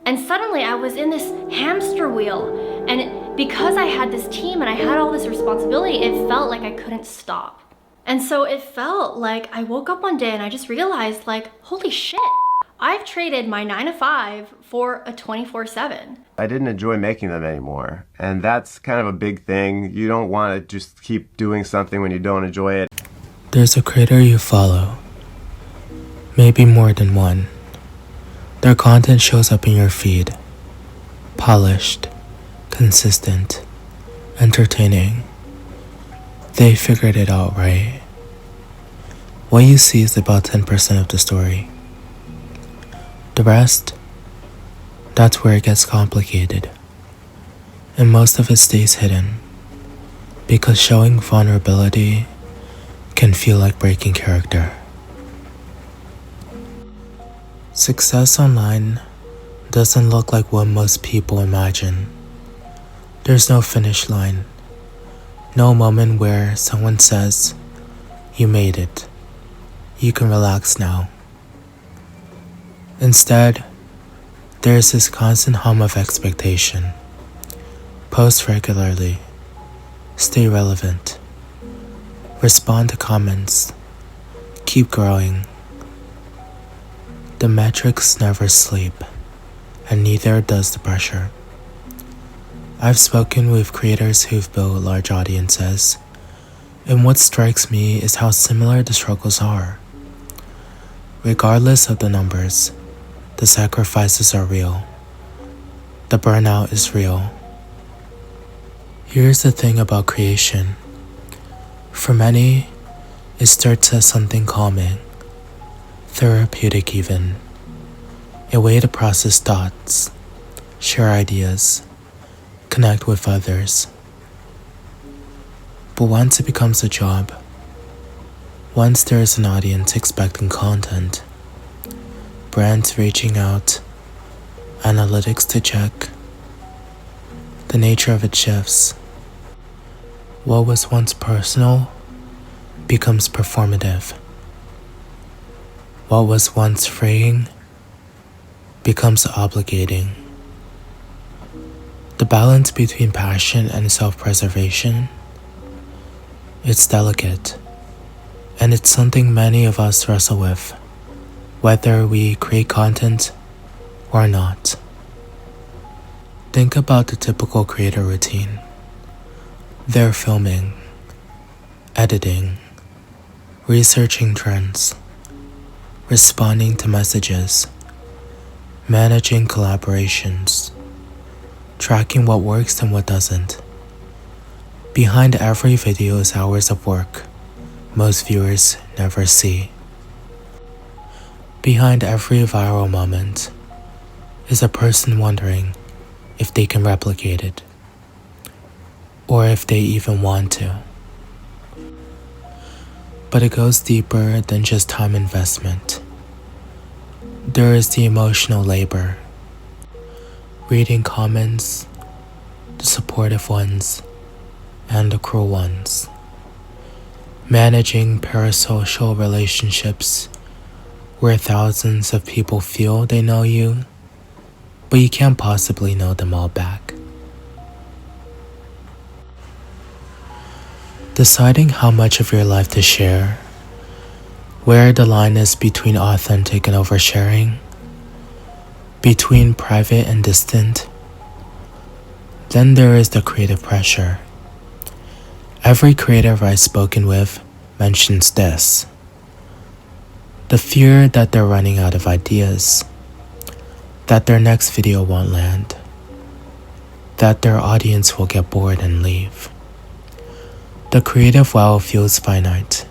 And suddenly I was in this hamster wheel. And because I had this team and I had all this responsibility, it felt like I couldn't stop. And so it felt like I woke up one day and I just realized, like, holy shit, I've traded my 9 to 5 for a 24/7. I didn't enjoy making them anymore. And that's kind of a big thing. You don't want to just keep doing something when you don't enjoy it. There's a creator you follow, maybe more than one. Their content shows up in your feed, polished, consistent, entertaining. They figured it out, right? What you see is about 10% of the story. The rest, that's where it gets complicated. And most of it stays hidden, because showing vulnerability can feel like breaking character. Success online doesn't look like what most people imagine. There's no finish line, no moment where someone says, "You made it. You can relax now." Instead, there's this constant hum of expectation. Post regularly, stay relevant, respond to comments, keep growing. The metrics never sleep, and neither does the pressure. I've spoken with creators who've built large audiences, and what strikes me is how similar the struggles are. Regardless of the numbers, the sacrifices are real. The burnout is real. Here's the thing about creation. For many, it starts as something calming, therapeutic even, a way to process thoughts, share ideas, connect with others. But once it becomes a job, once there is an audience expecting content, brands reaching out, analytics to check, the nature of it shifts. What was once personal becomes performative. What was once freeing becomes obligating. The balance between passion and self-preservation, it's delicate, and it's something many of us wrestle with, whether we create content or not. Think about the typical creator routine. They're filming, editing, researching trends, responding to messages, managing collaborations, tracking what works and what doesn't. Behind every video is hours of work most viewers never see. Behind every viral moment is a person wondering if they can replicate it, or if they even want to. But it goes deeper than just time investment. There is the emotional labor, reading comments, the supportive ones, and the cruel ones, managing parasocial relationships where thousands of people feel they know you, but you can't possibly know them all back. Deciding how much of your life to share, where the line is between authentic and oversharing, between private and distant. Then there is the creative pressure. Every creator I've spoken with mentions this. The fear that they're running out of ideas, that their next video won't land, that their audience will get bored and leave. The creative well feels finite,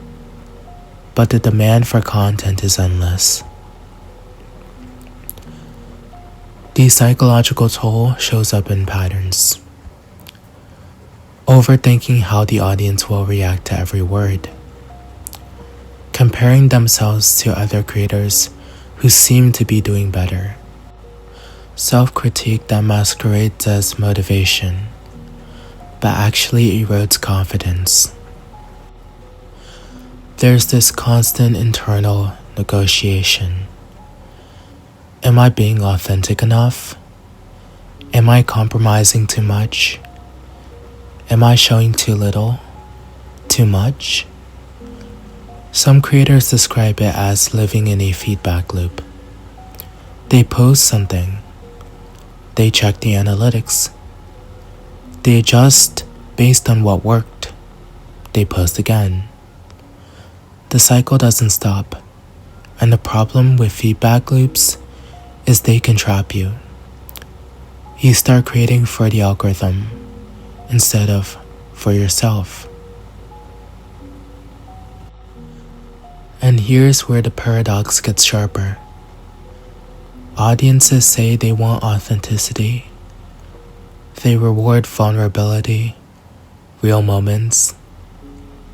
but the demand for content is endless. The psychological toll shows up in patterns. Overthinking how the audience will react to every word. Comparing themselves to other creators who seem to be doing better. Self-critique that masquerades as motivation, but actually erodes confidence. There's this constant internal negotiation. Am I being authentic enough? Am I compromising too much? Am I showing too little? Too much? Some creators describe it as living in a feedback loop. They post something. They check the analytics. They adjust based on what worked. They post again. The cycle doesn't stop, and the problem with feedback loops is they can trap you. You start creating for the algorithm instead of for yourself. And here's where the paradox gets sharper. Audiences say they want authenticity. They reward vulnerability, real moments,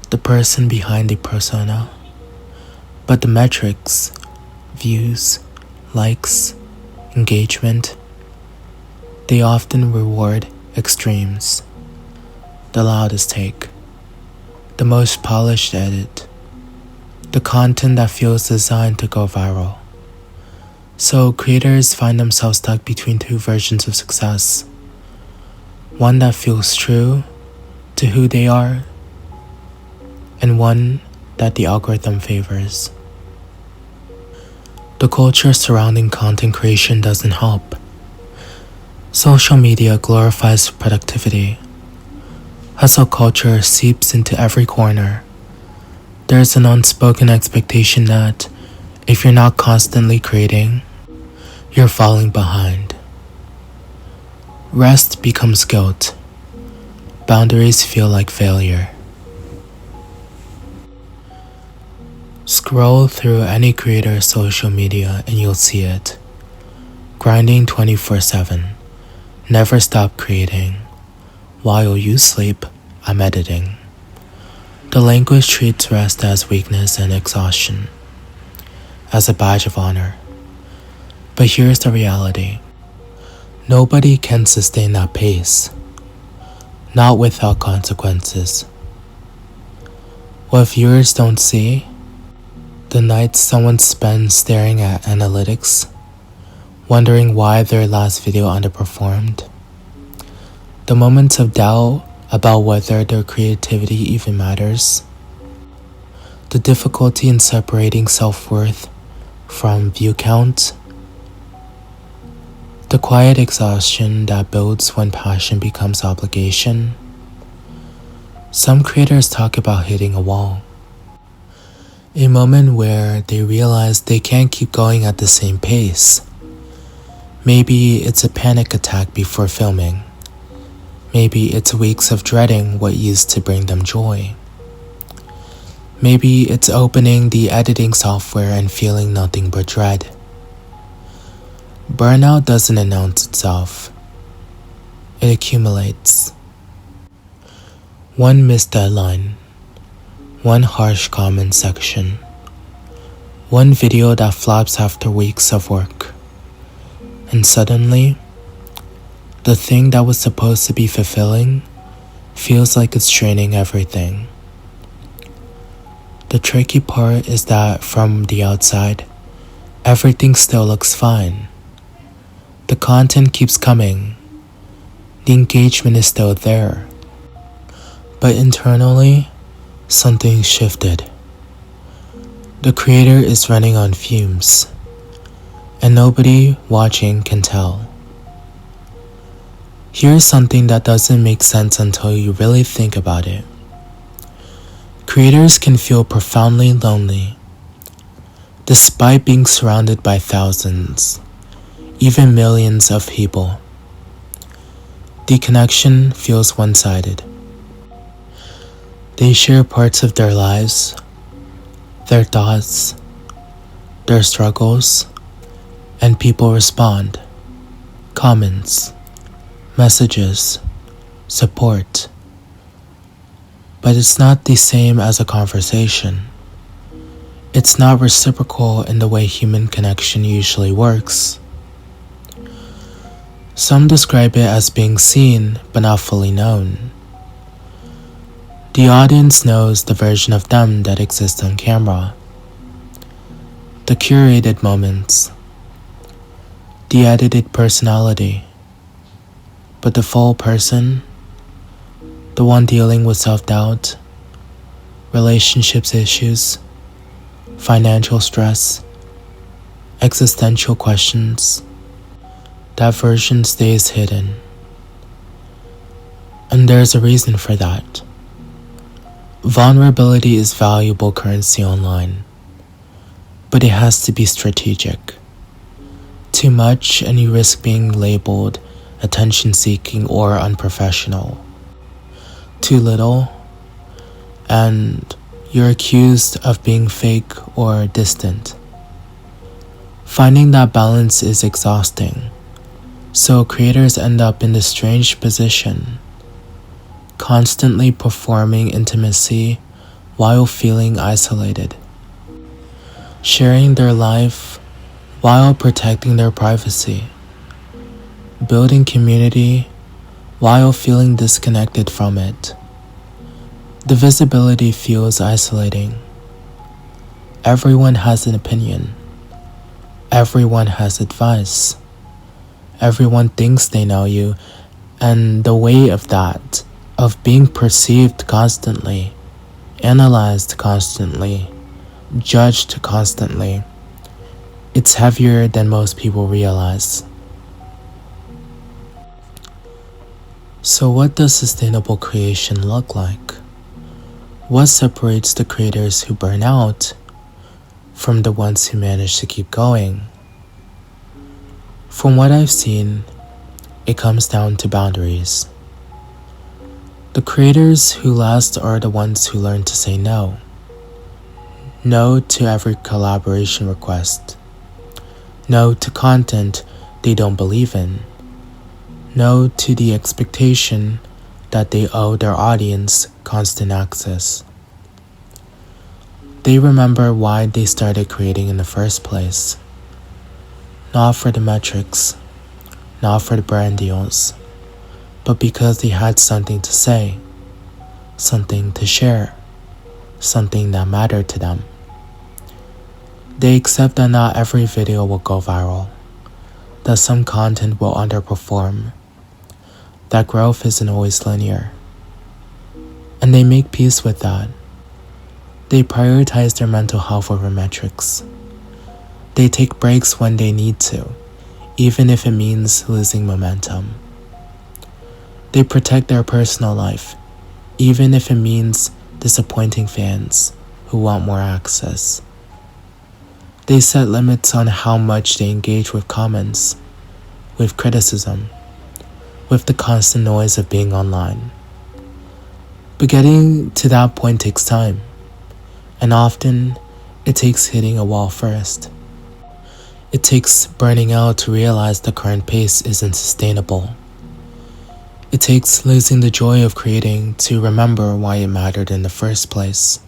the person behind the persona. But the metrics, views, likes, engagement, they often reward extremes. The loudest take, the most polished edit, the content that feels designed to go viral. So creators find themselves stuck between two versions of success. One that feels true to who they are, and one that the algorithm favors. The culture surrounding content creation doesn't help. Social media glorifies productivity. Hustle culture seeps into every corner. There's an unspoken expectation that if you're not constantly creating, you're falling behind. Rest becomes guilt. Boundaries feel like failure. Scroll through any creator's social media and you'll see it. Grinding 24/7. Never stop creating. While you sleep, I'm editing. The language treats rest as weakness and exhaustion, as a badge of honor. But here's the reality. Nobody can sustain that pace, not without consequences. What viewers don't see, the nights someone spends staring at analytics, wondering why their last video underperformed, the moments of doubt about whether their creativity even matters, the difficulty in separating self-worth from view count, the quiet exhaustion that builds when passion becomes obligation. Some creators talk about hitting a wall, a moment where they realize they can't keep going at the same pace. Maybe it's a panic attack before filming. Maybe it's weeks of dreading what used to bring them joy. Maybe it's opening the editing software and feeling nothing but dread. Burnout doesn't announce itself. It accumulates. One missed deadline, one harsh comment section, one video that flops after weeks of work, and suddenly, the thing that was supposed to be fulfilling feels like it's draining everything. The tricky part is that from the outside, everything still looks fine. The content keeps coming. The engagement is still there. But internally, something shifted. The creator is running on fumes, and nobody watching can tell. Here's something that doesn't make sense until you really think about it. Creators can feel profoundly lonely, despite being surrounded by thousands, even millions of people. The connection feels one-sided. They share parts of their lives, their thoughts, their struggles, and people respond. Comments, messages, support. But it's not the same as a conversation. It's not reciprocal in the way human connection usually works. Some describe it as being seen but not fully known. The audience knows the version of them that exists on camera. The curated moments. The edited personality. But the full person, the one dealing with self-doubt, relationships issues, financial stress, existential questions, that version stays hidden. And there's a reason for that. Vulnerability is valuable currency online, but it has to be strategic. Too much and you risk being labeled attention-seeking or unprofessional. Too little, and you're accused of being fake or distant. Finding that balance is exhausting, so creators end up in this strange position, constantly performing intimacy while feeling isolated, sharing their life while protecting their privacy, building community while feeling disconnected from it. The visibility feels isolating. Everyone has an opinion. Everyone has advice. Everyone thinks they know you, and the weight of that, of being perceived constantly, analyzed constantly, judged constantly, it's heavier than most people realize. So what does sustainable creation look like? What separates the creators who burn out from the ones who manage to keep going? From what I've seen, it comes down to boundaries. The creators who last are the ones who learn to say no. No to every collaboration request. No to content they don't believe in. No to the expectation that they owe their audience constant access. They remember why they started creating in the first place. Not for the metrics, not for the brand deals, but because they had something to say, something to share, something that mattered to them. They accept that not every video will go viral, that some content will underperform, that growth isn't always linear. And they make peace with that. They prioritize their mental health over metrics. They take breaks when they need to, even if it means losing momentum. They protect their personal life, even if it means disappointing fans who want more access. They set limits on how much they engage with comments, with criticism, with the constant noise of being online. But getting to that point takes time, and often it takes hitting a wall first. It takes burning out to realize the current pace isn't sustainable. It takes losing the joy of creating to remember why it mattered in the first place.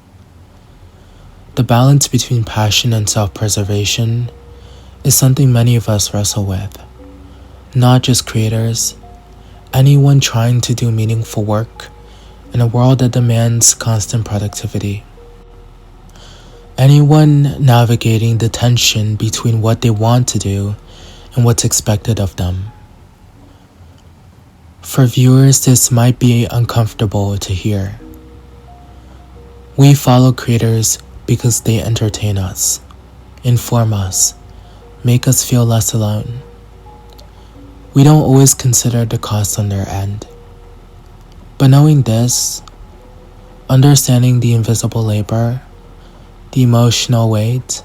The balance between passion and self-preservation is something many of us wrestle with. Not just creators, anyone trying to do meaningful work in a world that demands constant productivity. Anyone navigating the tension between what they want to do and what's expected of them. For viewers, this might be uncomfortable to hear. We follow creators because they entertain us, inform us, make us feel less alone. We don't always consider the cost on their end. But knowing this, understanding the invisible labor, the emotional weight,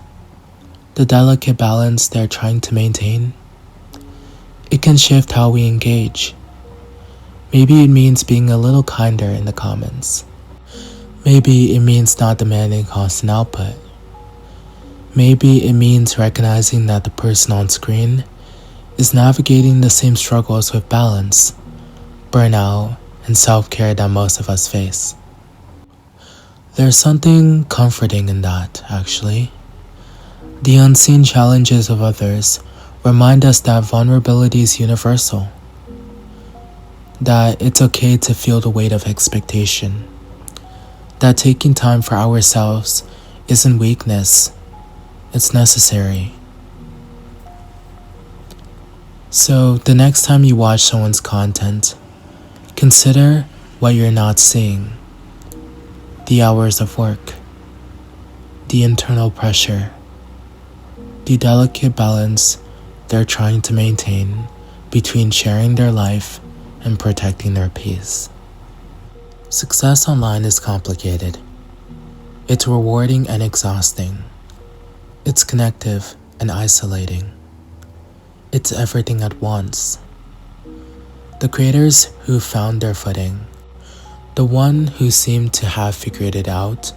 the delicate balance they're trying to maintain, it can shift how we engage. Maybe it means being a little kinder in the comments. Maybe it means not demanding constant output. Maybe it means recognizing that the person on screen is navigating the same struggles with balance, burnout, and self-care that most of us face. There's something comforting in that, actually. The unseen challenges of others remind us that vulnerability is universal. That it's okay to feel the weight of expectation. That taking time for ourselves isn't weakness, it's necessary. So, the next time you watch someone's content, consider what you're not seeing: the hours of work, the internal pressure, the delicate balance they're trying to maintain between sharing their life and protecting their peace. Success online is complicated. It's rewarding and exhausting. It's connective and isolating. It's everything at once. The creators who found their footing, the one who seemed to have figured it out,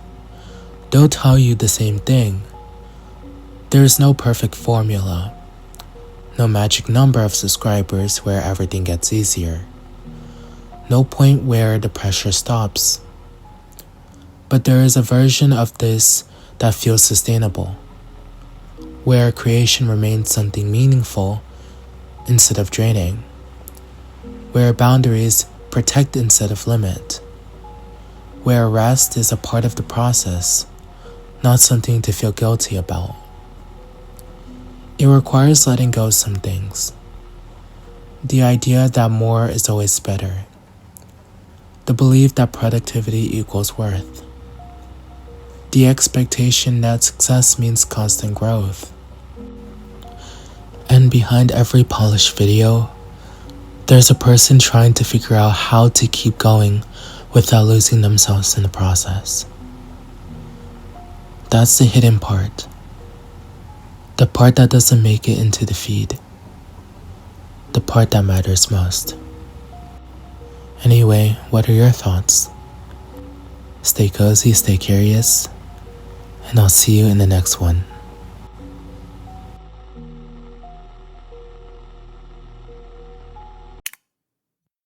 they'll tell you the same thing. There is no perfect formula, no magic number of subscribers where everything gets easier, no point where the pressure stops. But there is a version of this that feels sustainable, where creation remains something meaningful instead of draining, where boundaries protect instead of limit, where rest is a part of the process, not something to feel guilty about. It requires letting go of some things. The idea that more is always better. The belief that productivity equals worth. The expectation that success means constant growth. And behind every polished video, there's a person trying to figure out how to keep going without losing themselves in the process. That's the hidden part. The part that doesn't make it into the feed. The part that matters most. Anyway, what are your thoughts? Stay cozy, stay curious, and I'll see you in the next one.